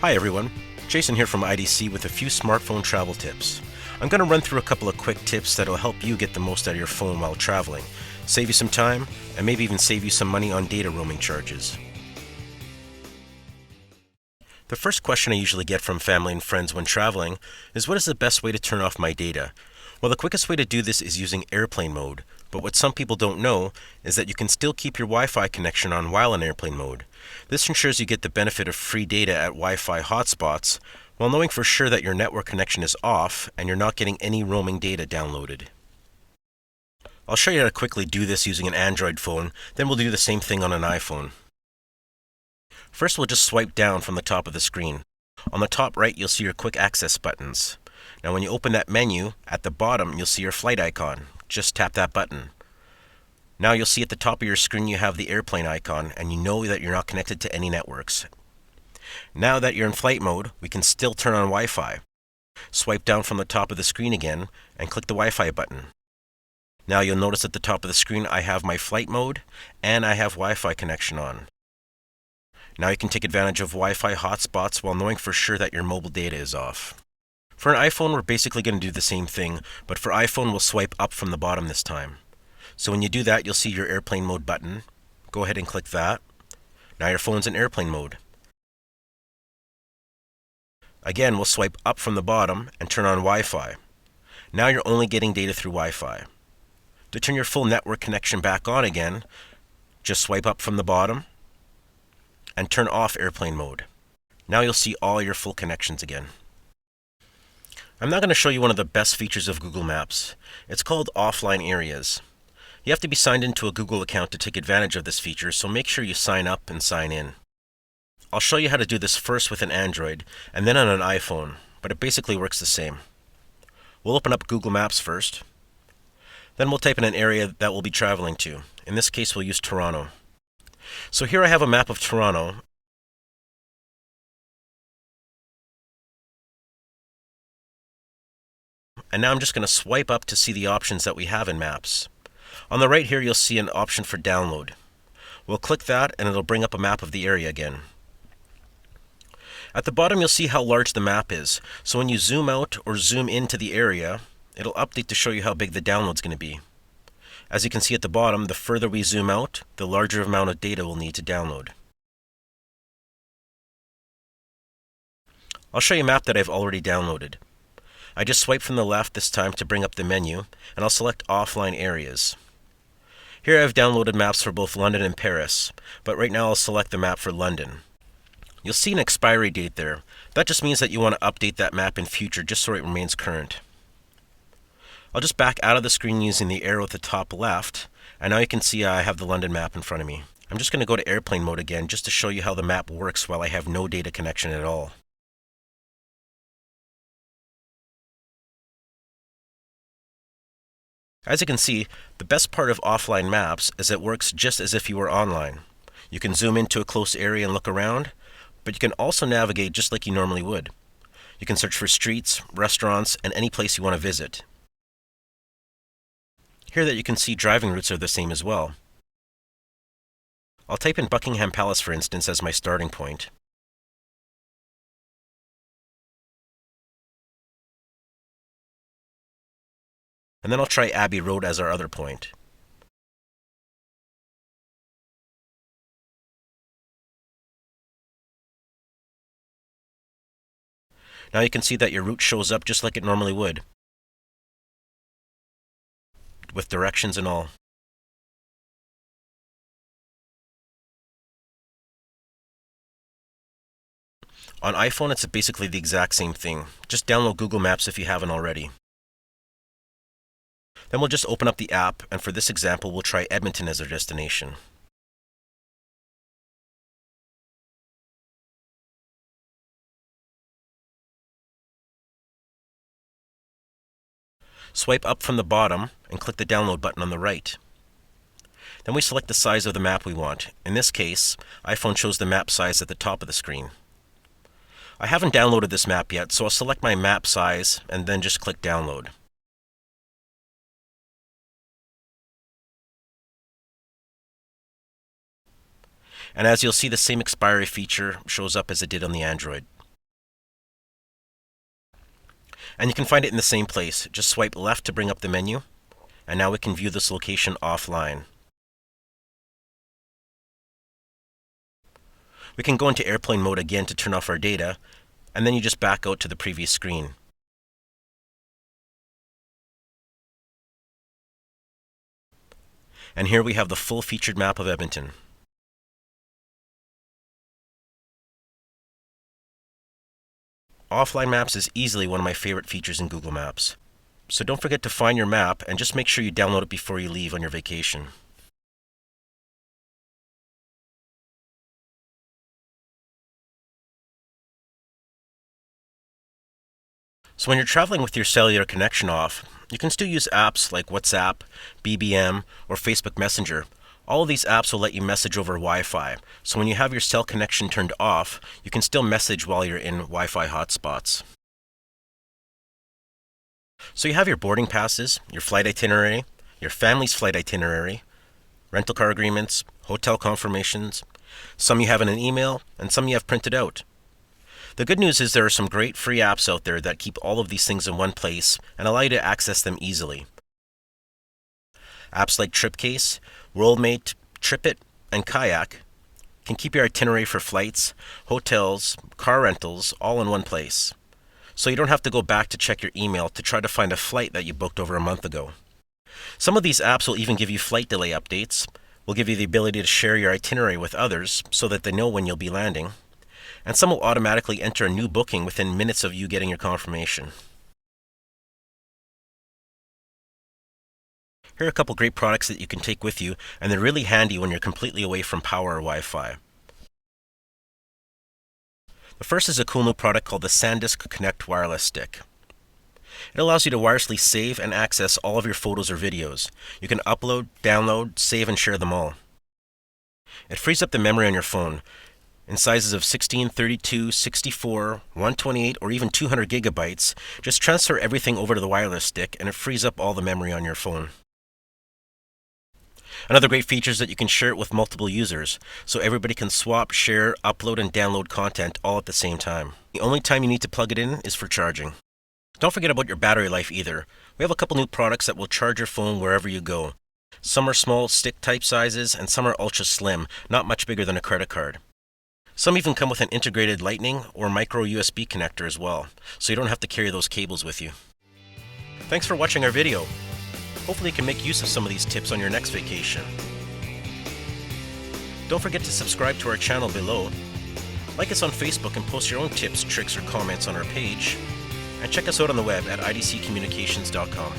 Hi everyone, Jason here from IDC with a few smartphone travel tips. I'm going to run through a couple of quick tips that will help you get the most out of your phone while traveling, save you some time, and maybe even save you some money on data roaming charges. The first question I usually get from family and friends when traveling is, what is the best way to turn off my data? Well, the quickest way to do this is using airplane mode, but what some people don't know is that you can still keep your Wi-Fi connection on while in airplane mode. This ensures you get the benefit of free data at Wi-Fi hotspots, while knowing for sure that your network connection is off and you're not getting any roaming data downloaded. I'll show you how to quickly do this using an Android phone, then we'll do the same thing on an iPhone. First, we'll just swipe down from the top of the screen. On the top right, you'll see your quick access buttons. Now when you open that menu, at the bottom you'll see your flight icon. Just tap that button. Now you'll see at the top of your screen you have the airplane icon, and you know that you're not connected to any networks. Now that you're in flight mode, we can still turn on Wi-Fi. Swipe down from the top of the screen again and click the Wi-Fi button. Now you'll notice at the top of the screen I have my flight mode and I have Wi-Fi connection on. Now you can take advantage of Wi-Fi hotspots while knowing for sure that your mobile data is off. For an iPhone, we're basically going to do the same thing, but for iPhone, we'll swipe up from the bottom this time. So when you do that, you'll see your airplane mode button. Go ahead and click that. Now your phone's in airplane mode. Again, we'll swipe up from the bottom and turn on Wi-Fi. Now you're only getting data through Wi-Fi. To turn your full network connection back on again, just swipe up from the bottom and turn off airplane mode. Now you'll see all your full connections again. I'm now going to show you one of the best features of Google Maps. It's called offline areas. You have to be signed into a Google account to take advantage of this feature, so make sure you sign up and sign in. I'll show you how to do this first with an Android and then on an iPhone, but it basically works the same. We'll open up Google Maps first. Then we'll type in an area that we'll be traveling to. In this case, we'll use Toronto. So here I have a map of Toronto. And now I'm just going to swipe up to see the options that we have in Maps. On the right here, you'll see an option for download. We'll click that and it'll bring up a map of the area again. At the bottom, you'll see how large the map is. So when you zoom out or zoom into the area, it'll update to show you how big the download's going to be. As you can see at the bottom, the further we zoom out, the larger amount of data we'll need to download. I'll show you a map that I've already downloaded. I just swipe from the left this time to bring up the menu, and I'll select offline areas. Here I've downloaded maps for both London and Paris, but right now I'll select the map for London. You'll see an expiry date there. That just means that you want to update that map in future just so it remains current. I'll just back out of the screen using the arrow at the top left, and now you can see I have the London map in front of me. I'm just going to go to airplane mode again just to show you how the map works while I have no data connection at all. As you can see, the best part of offline maps is it works just as if you were online. You can zoom into a close area and look around, but you can also navigate just like you normally would. You can search for streets, restaurants, and any place you want to visit. Here that you can see driving routes are the same as well. I'll type in Buckingham Palace, for instance, as my starting point. And then I'll try Abbey Road as our other point. Now you can see that your route shows up just like it normally would, with directions and all. On iPhone, it's basically the exact same thing. Just download Google Maps if you haven't already. Then we'll just open up the app, and for this example, we'll try Edmonton as our destination. Swipe up from the bottom and click the download button on the right. Then we select the size of the map we want. In this case, iPhone shows the map size at the top of the screen. I haven't downloaded this map yet, so I'll select my map size and then just click download. And as you'll see, the same expiry feature shows up as it did on the Android. And you can find it in the same place. Just swipe left to bring up the menu. And now we can view this location offline. We can go into airplane mode again to turn off our data, and then you just back out to the previous screen. And here we have the full featured map of Edmonton. Offline Maps is easily one of my favorite features in Google Maps. So don't forget to find your map and just make sure you download it before you leave on your vacation. So when you're traveling with your cellular connection off, you can still use apps like WhatsApp, BBM, or Facebook Messenger. All of these apps will let you message over Wi-Fi. So when you have your cell connection turned off, you can still message while you're in Wi-Fi hotspots. So you have your boarding passes, your flight itinerary, your family's flight itinerary, rental car agreements, hotel confirmations. Some you have in an email, and some you have printed out. The good news is there are some great free apps out there that keep all of these things in one place and allow you to access them easily. Apps like TripCase, WorldMate, TripIt, and Kayak can keep your itinerary for flights, hotels, car rentals all in one place. So you don't have to go back to check your email to try to find a flight that you booked over a month ago. Some of these apps will even give you flight delay updates, will give you the ability to share your itinerary with others so that they know when you'll be landing, and some will automatically enter a new booking within minutes of you getting your confirmation. Here are a couple great products that you can take with you, and they're really handy when you're completely away from power or Wi-Fi. The first is a cool new product called the SanDisk Connect Wireless Stick. It allows you to wirelessly save and access all of your photos or videos. You can upload, download, save, and share them all. It frees up the memory on your phone in sizes of 16, 32, 64, 128, or even 200 gigabytes. Just transfer everything over to the wireless stick and it frees up all the memory on your phone. Another great feature is that you can share it with multiple users, so everybody can swap, share, upload, and download content all at the same time. The only time you need to plug it in is for charging. Don't forget about your battery life either. We have a couple new products that will charge your phone wherever you go. Some are small stick type sizes and some are ultra slim, not much bigger than a credit card. Some even come with an integrated Lightning or micro USB connector as well, so you don't have to carry those cables with you. Thanks for watching our video. Hopefully you can make use of some of these tips on your next vacation. Don't forget to subscribe to our channel below. Like us on Facebook and post your own tips, tricks, or comments on our page. And check us out on the web at idccommunications.com.